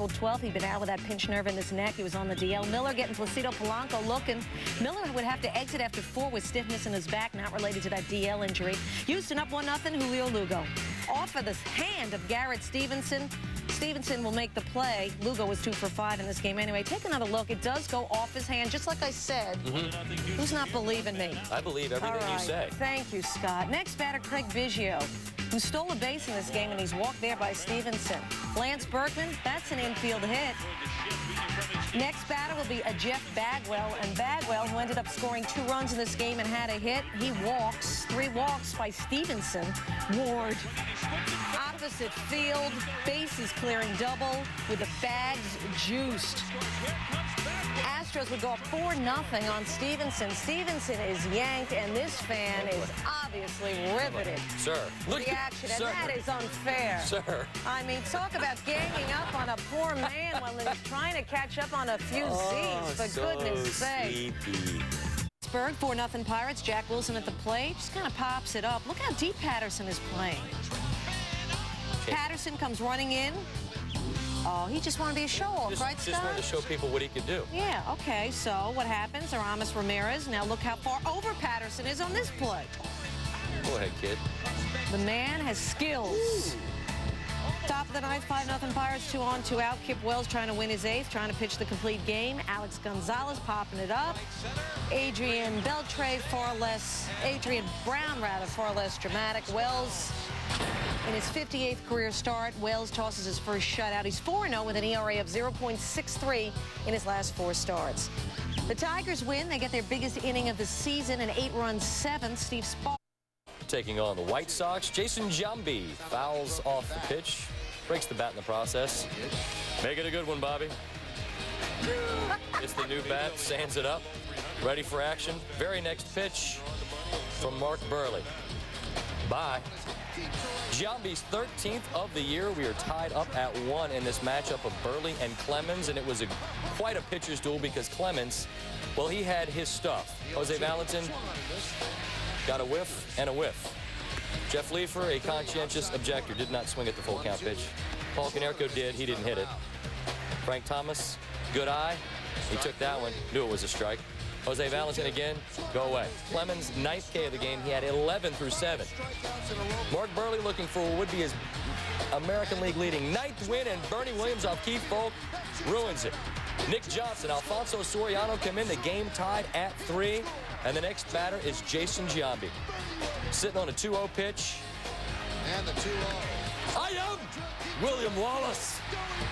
12th, he'd been out with that pinched nerve in his neck. He was on the DL. Miller getting Placido Polanco looking. Miller would have to exit after 4 with stiffness in his back, not related to that DL injury. Houston up 1-0, Julio Lugo. Off of the hand of Garrett Stevenson. Stevenson will make the play. Lugo was 2 for 5 in this game anyway. Take another look. It does go off his hand, just like I said. Who's not believing me? I believe everything you say. Thank you, Scott. Next batter, Craig Biggio, who stole a base in this game, and he's walked there by Stevenson. Lance Berkman, that's an infield hit. Next batter will be a Jeff Bagwell, and Bagwell, who ended up scoring 2 runs in this game and had a hit, he walks. 3 walks by Stevenson. Ward. Opposite field, bases clearing double with the bags juiced. Astros would go up 4-0 on Stevenson. Stevenson is yanked, and this fan is obviously riveted. Sir. Reaction, and that is unfair. Sir. I mean, talk about ganging up on a poor man while he's trying to catch up on a few Z's, for goodness sake. Pittsburgh, 4-0 Pirates. Jack Wilson at the plate. Just kind of pops it up. Look how deep Patterson is playing. Patterson comes running in. Oh, he just wanted to be a show-off, right, Scott? Just wanted to show people what he could do. Yeah, okay, so what happens? Aramis Ramirez. Now look how far over Patterson is on this play. Go ahead, kid. The man has skills. Top of the 9th, 5-0 Pirates, 2 on, 2 out. Kip Wells trying to win his 8th, trying to pitch the complete game. Alex Gonzalez popping it up. Adrian Brown, far less dramatic. Wells in his 58th career start. Wells tosses his first shutout. He's 4-0 with an ERA of 0.63 in his last 4 starts. The Tigers win. They get their biggest inning of the season, an 8-run 7th. Steve Spall taking on the White Sox. Jason Giambi fouls off the pitch, breaks the bat in the process. Make it a good one, Bobby. It's the new bat, sands it up, ready for action. Very next pitch from Mark Burley. Bye. Giambi's 13th of the year. We are tied up at 1 in this matchup of Burley and Clemens, and it was quite a pitcher's duel because Clemens, well, he had his stuff. Jose Valentin got a whiff and a whiff. Jeff Leafer, a conscientious objector, did not swing at the full count pitch. Paul Konerko did. He didn't hit it. Frank Thomas, good eye. He took that one. Knew it was a strike. Jose Valentin again, go away. Clemens, 9th K of the game. He had 11 through 7. Mark Burley looking for what would be his American League leading 9th win, and Bernie Williams off Keith Folk ruins it. Nick Johnson, Alfonso Soriano come in, the game tied at 3, and the next batter is Jason Giambi. Sitting on a 2-0 pitch. And the 2-0. I am William Wallace.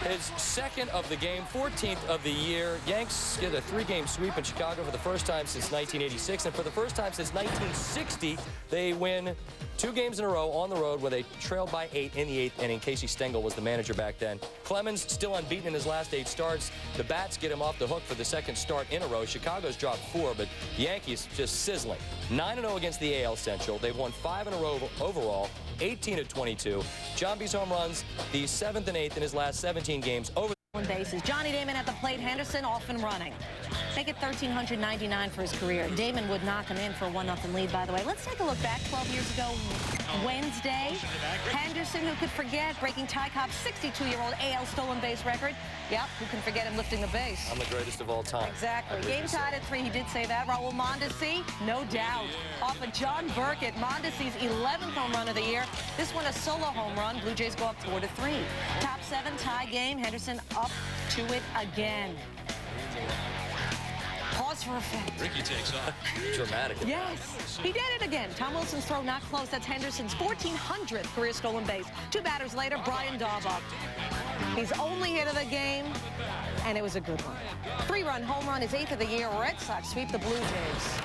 His 2nd of the game, 14th of the year. Yanks get a 3-game sweep in Chicago for the first time since 1986, and for the first time since 1960, they win 2 games in a row on the road where they trailed by 8 in the 8th inning. Casey Stengel was the manager back then. Clemens still unbeaten in his last 8 starts. The bats get him off the hook for the 2nd start in a row. Chicago's dropped 4, but the Yankees just sizzling. 9-0 against the AL Central. They've won 5 in a row overall, 18 of 22. Giambi's home runs, the 7th and 8th in his last 17 games over bases. Johnny Damon at the plate. Henderson off and running. Make it 1,399 for his career. Damon would knock him in for a 1-0 lead, by the way. Let's take a look back 12 years ago Wednesday. Henderson, who could forget, breaking Ty Cobb's 62-year-old AL stolen base record. Yep, who can forget him lifting the base? I'm the greatest of all time. Exactly. Game tied at 3. He did say that. Raul Mondesi, no doubt. Off of John Burkett, Mondesi's 11th home run of the year. This one a solo home run. Blue Jays go up 4-3. Top 7 tie game. Henderson up to it again. Pause for effect. Ricky takes off. Dramatic. Yes, he did it again. Tom Wilson's throw not close. That's Henderson's 1,400th career stolen base. 2 batters later, Brian Daubach. His only hit of the game, and it was a good one. 3-run home run, his 8th of the year. Red Sox sweep the Blue Jays.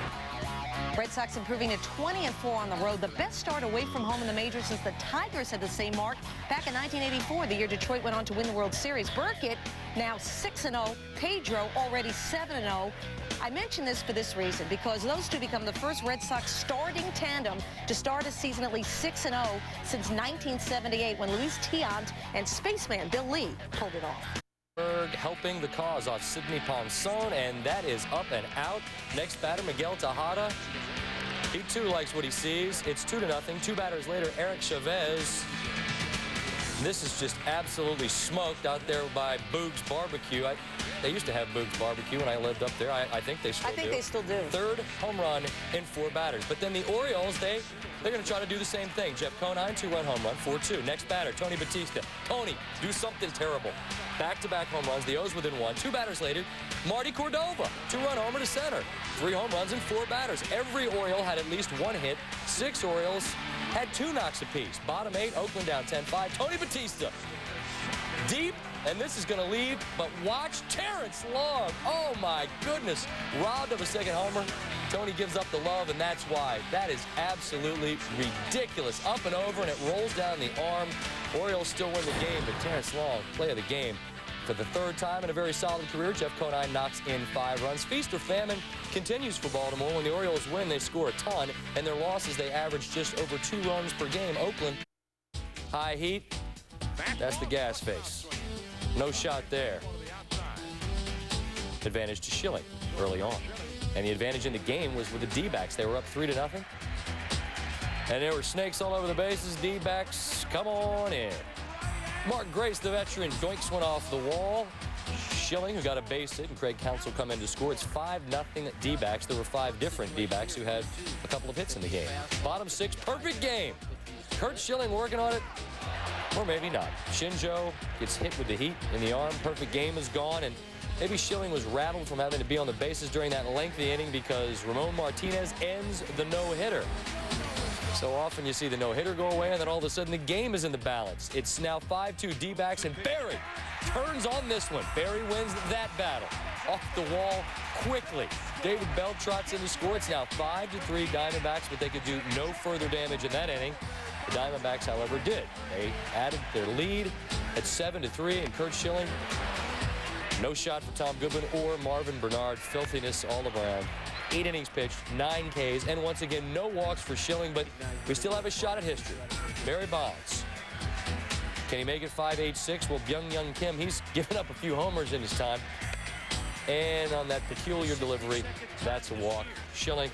Red Sox improving to 20-4 on the road. The best start away from home in the majors since the Tigers had the same mark back in 1984, the year Detroit went on to win the World Series. Burkett now 6-0. Pedro already 7-0. I mention this for this reason, because those two become the first Red Sox starting tandem to start a season at least 6-0 since 1978, when Luis Tiant and Spaceman Bill Lee pulled it off. Helping the cause off Sidney Ponson, and that is up and out. Next batter, Miguel Tejada. He too likes what he sees. It's 2-0. 2 batters later, Eric Chavez This is just absolutely smoked out there by Boog's Barbecue. They used to have Boog's Barbecue when I lived up there. I think they still do. I think they still do. Third home run in 4 batters. But then the Orioles, they're going to try to do the same thing. Jeff Conine, 2-run home run, 4-2. Next batter, Tony Batista. Tony, do something terrible. Back-to-back home runs. The O's within 1. 2 batters later, Marty Cordova, 2-run homer to center. 3 home runs in 4 batters. Every Oriole had at least 1 hit. 6 Orioles had 2 knocks apiece. Bottom 8, Oakland down 10-5. Tony Batista, deep, and this is going to leave, but watch Terrence Long. Oh, my goodness. Robbed of a second homer. Tony gives up the love, and that's why. That is absolutely ridiculous. Up and over, and it rolls down the arm. Orioles still win the game, but Terrence Long, play of the game. For the 3rd time in a very solid career, Jeff Conine knocks in 5 runs. Feast or famine continues for Baltimore. When the Orioles win, they score a ton. And their losses, they average just over 2 runs per game. Oakland, high heat. That's the gas face. No shot there. Advantage to Schilling early on. And the advantage in the game was with the D-backs. They were up 3-0. And there were snakes all over the bases. D-backs, come on in. Mark Grace, the veteran, doinks one off the wall. Schilling, who got a base hit, and Craig Counsell come in to score. It's 5-0 D-backs. There were 5 different D-backs who had a couple of hits in the game. Bottom 6, perfect game. Curt Schilling working on it, or maybe not. Shinjo gets hit with the heat in the arm. Perfect game is gone, and maybe Schilling was rattled from having to be on the bases during that lengthy inning because Ramon Martinez ends the no-hitter. So often you see the no-hitter go away, and then all of a sudden the game is in the balance. It's now 5-2 D-backs, and Barry turns on this one. Barry wins that battle off the wall quickly. David Bell trots in to score. It's now 5-3 Diamondbacks, but they could do no further damage in that inning. The Diamondbacks, however, did. They added their lead at 7-3, and Curt Schilling, no shot for Tom Goodwin or Marvin Bernard. Filthiness all around. 8 innings pitched, 9 Ks, and once again, no walks for Schilling, but we still have a shot at history. Barry Bonds. Can he make it 5-8-6? Well, Byung-Hyun Kim, he's given up a few homers in his time. And on that peculiar delivery, that's a walk. Schilling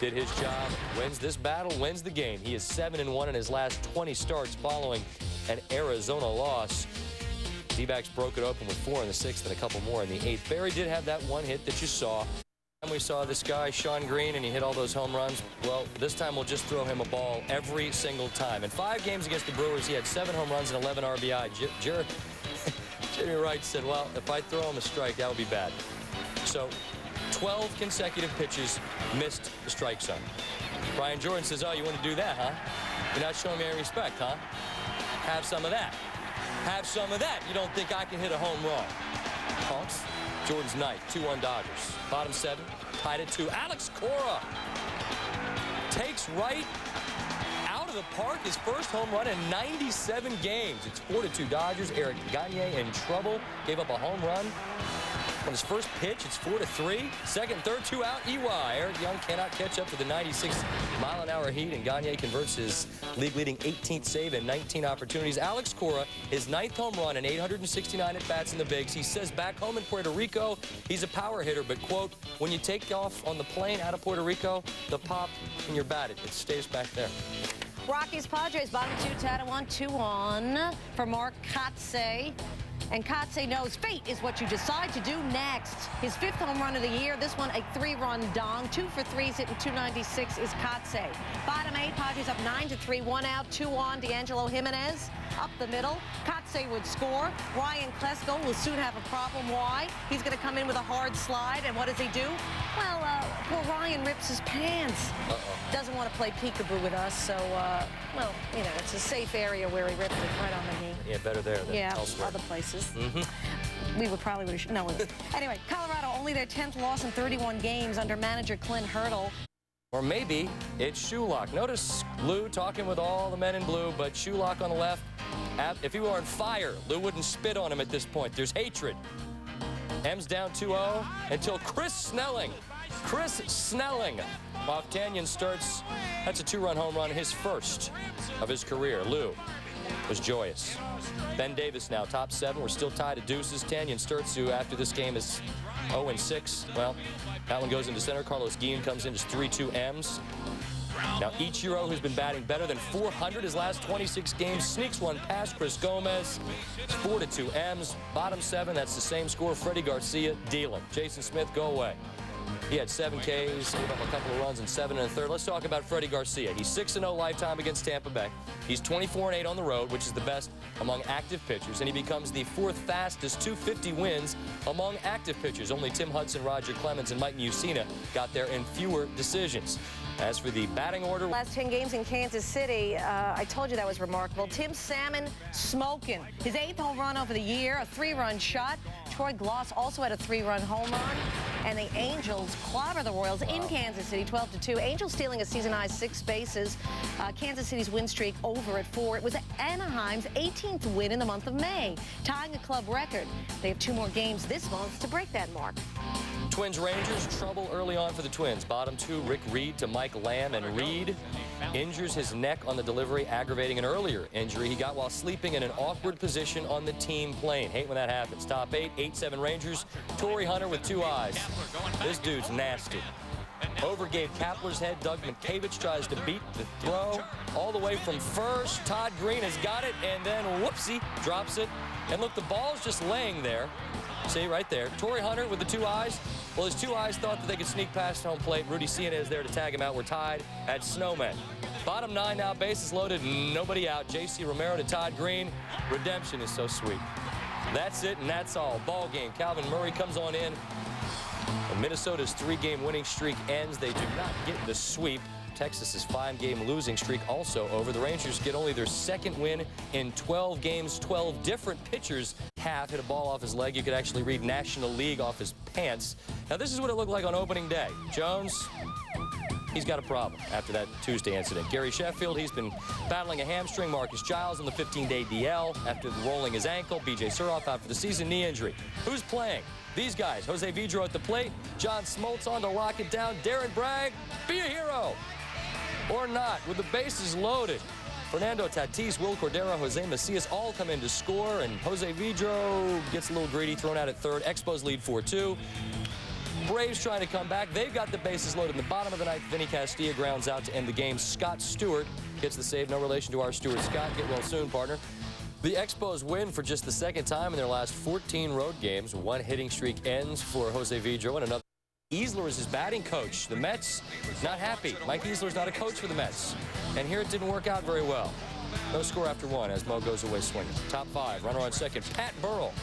did his job, wins this battle, wins the game. He is 7-1 in his last 20 starts following an Arizona loss. D-backs broke it open with 4 in the 6th and a couple more in the 8th. Barry did have that one hit that you saw. We saw this guy, Sean Green, and he hit all those home runs. Well, this time we'll just throw him a ball every single time. In 5 games against the Brewers, he had 7 home runs and 11 RBI. Jerry Wright said, well, if I throw him a strike, that would be bad. So 12 consecutive pitches missed the strike zone. Brian Jordan says, oh, you want to do that, huh? You're not showing me any respect, huh? Have some of that. Have some of that. You don't think I can hit a home run? Honks. Jordan's night, 2-1 Dodgers. Bottom 7, tied at 2. Alex Cora takes right out of the park his first home run in 97 games. It's 4-2 Dodgers. Eric Gagne in trouble. Gave up a home run. On his first pitch, it's 4-3. Second, third, 2 out. EY. Eric Young cannot catch up to the 96-mile-an-hour heat, and Gagne converts his league-leading 18th save in 19 opportunities. Alex Cora, his 9th home run in 869 at-bats in the bigs. He says back home in Puerto Rico, he's a power hitter, but, quote, when you take off on the plane out of Puerto Rico, the pop in your bat, it stays back there. Rockies Padres, bottom 2, tied at 1-2 for Mark Kotsay. And Kotsay knows fate is what you decide to do next. His 5th home run of the year. This one a 3-run dong. 2 for 3s hitting .296 is Kotsay. Bottom 8, Padres up 9-3. 1 out, 2 on. D'Angelo Jimenez up the middle. Kotsay would score. Ryan Klesko will soon have a problem. Why? He's going to come in with a hard slide. And what does he do? Well, poor Ryan rips his pants. Doesn't want to play peekaboo with us. So, well, you know, it's a safe area where he ripped it right on the knee. Yeah, better there than elsewhere. Other places. We would probably, no. Anyway, Colorado only their 10th loss in 31 games under manager Clint Hurdle. Or maybe it's Shulock. Notice Lou talking with all the men in blue, but Shulock on the left. If he were on fire, Lou wouldn't spit on him at this point. There's hatred. M's down 2-0 until Chris Snelling. Off Tanyan starts. That's a 2-run home run, his first of his career. Lou was joyous. Ben Davis now top 7. We're still tied at deuces. Tanyan Sturts, who after this game is 0-6. Well, that one goes into center. Carlos Guillen comes in, just 3-2 M's. Now, Ichiro, who's been batting better than .400 his last 26 games, sneaks one past Chris Gomez. It's 4-2 M's. Bottom 7, that's the same score. Freddie Garcia dealing. Jason Smith, go away. He had 7 Ks, gave up a couple of runs in 7 1/3. Let's talk about Freddie Garcia. He's 6-0 lifetime against Tampa Bay. He's 24-8 on the road, which is the best among active pitchers, and he becomes the 4th fastest 250 wins among active pitchers. Only Tim Hudson, Roger Clemens, and Mike Mussina got there in fewer decisions. As for the batting order, last 10 games in Kansas City, I told you that was remarkable. Tim Salmon smoking. His 8th home run over the year, a 3-run shot. Troy Gloss also had a 3-run home run. And the Angels clobber the Royals in Kansas City, 12-2. Angels stealing a season-high 6 bases. Kansas City's win streak over at 4. It was Anaheim's 18th win in the month of May, tying a club record. They have 2 more games this month to break that mark. Twins Rangers, trouble early on for the Twins. Bottom 2, Rick Reed to Mike Lamb, and Reed injures his neck on the delivery, aggravating an earlier injury he got while sleeping in an awkward position on the team plane. Hate when that happens. Top 8, 8-7 Rangers. Torrey Hunter with 2 eyes. This dude's nasty. Overgave Kapler's head. Doug Mankiewicz tries to beat the throw all the way from first. Todd Green has got it, and then whoopsie, drops it. And look, the ball's just laying there. See, right there. Torrey Hunter with the 2 eyes. Well, his 2 eyes thought that they could sneak past home plate. Rudy Ciena is there to tag him out. We're tied at Snowman. Bottom 9 now, bases loaded, nobody out. J.C. Romero to Todd Green. Redemption is so sweet. That's it, and that's all. Ball game. Calvin Murray comes on in. And Minnesota's 3-game winning streak ends. They do not get the sweep. Texas's 5-game losing streak also over. The Rangers get only their 2nd win in 12 games. 12 different pitchers hit a ball off his leg. You could actually read National League off his pants. Now, this is what it looked like on opening day. Jones, he's got a problem after that Tuesday incident. Gary Sheffield, he's been battling a hamstring. Marcus Giles on the 15-day DL after rolling his ankle. B.J. Suroff out for the season, knee injury. Who's playing? These guys. Jose Vidro at the plate. John Smoltz on to lock it down. Darren Bragg, be a hero. Or not, with the bases loaded. Fernando Tatis, Will Cordero, Jose Macias all come in to score, and Jose Vidro gets a little greedy, thrown out at 3rd. Expos lead 4-2. Braves trying to come back. They've got the bases loaded in the bottom of the 9th. Vinny Castilla grounds out to end the game. Scott Stewart gets the save. No relation to our Stuart Scott. Get well soon, partner. The Expos win for just the 2nd time in their last 14 road games. 1 hitting streak ends for Jose Vidro, and another. Easler is his batting coach. The Mets not happy. Mike Easler's not a coach for the Mets. And here it didn't work out very well. No score after 1 as Mo goes away swinging. Top 5, runner on 2nd. Pat Burrell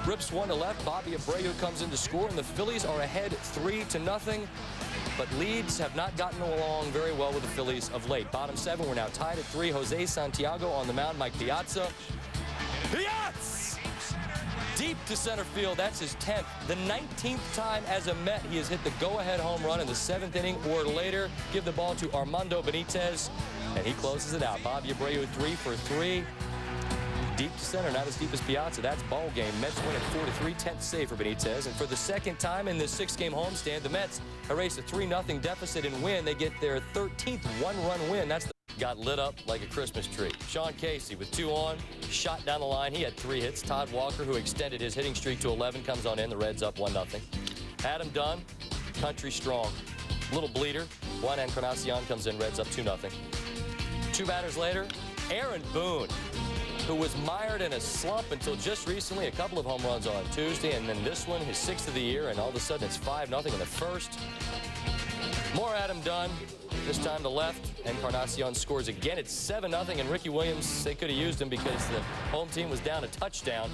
rips 1 to left. Bobby Abreu comes in to score, and the Phillies are ahead 3-0. But leads have not gotten along very well with the Phillies of late. Bottom 7, we're now tied at 3. Jose Santiago on the mound. Mike Piazza. Piazza! Deep to center field. That's his 10th. The 19th time as a Met he has hit the go-ahead home run in the 7th inning or later. Give the ball to Armando Benitez, and he closes it out. Bobby Abreu 3 for 3. Deep to center, not as deep as Piazza. That's ball game. Mets win at 4-3, 10th save for Benitez. And for the 2nd time in this 6-game homestand, the Mets erase a 3-0 deficit and win. They get their 13th one-run win. That's got lit up like a Christmas tree. Sean Casey with 2 on, shot down the line. He had 3 hits. Todd Walker, who extended his hitting streak to 11, comes on in. The Reds up 1-0. Adam Dunn, country strong. Little bleeder. Juan Encarnacion comes in. Reds up 2-0. 2 batters later, Aaron Boone, who was mired in a slump until just recently. A couple of home runs on Tuesday, and then this one, his 6th of the year, and all of a sudden it's 5-0 in the 1st. More Adam Dunn. This time to left. Encarnacion scores again. It's 7-0, and Ricky Williams, they could have used him because the home team was down a touchdown.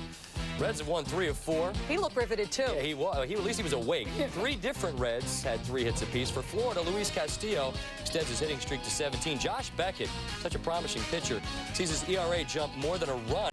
Reds have won 3 of 4. He looked riveted, too. Yeah, at least he was awake. 3 different Reds had 3 hits apiece. For Florida, Luis Castillo extends his hitting streak to 17. Josh Beckett, such a promising pitcher, sees his ERA jump more than a run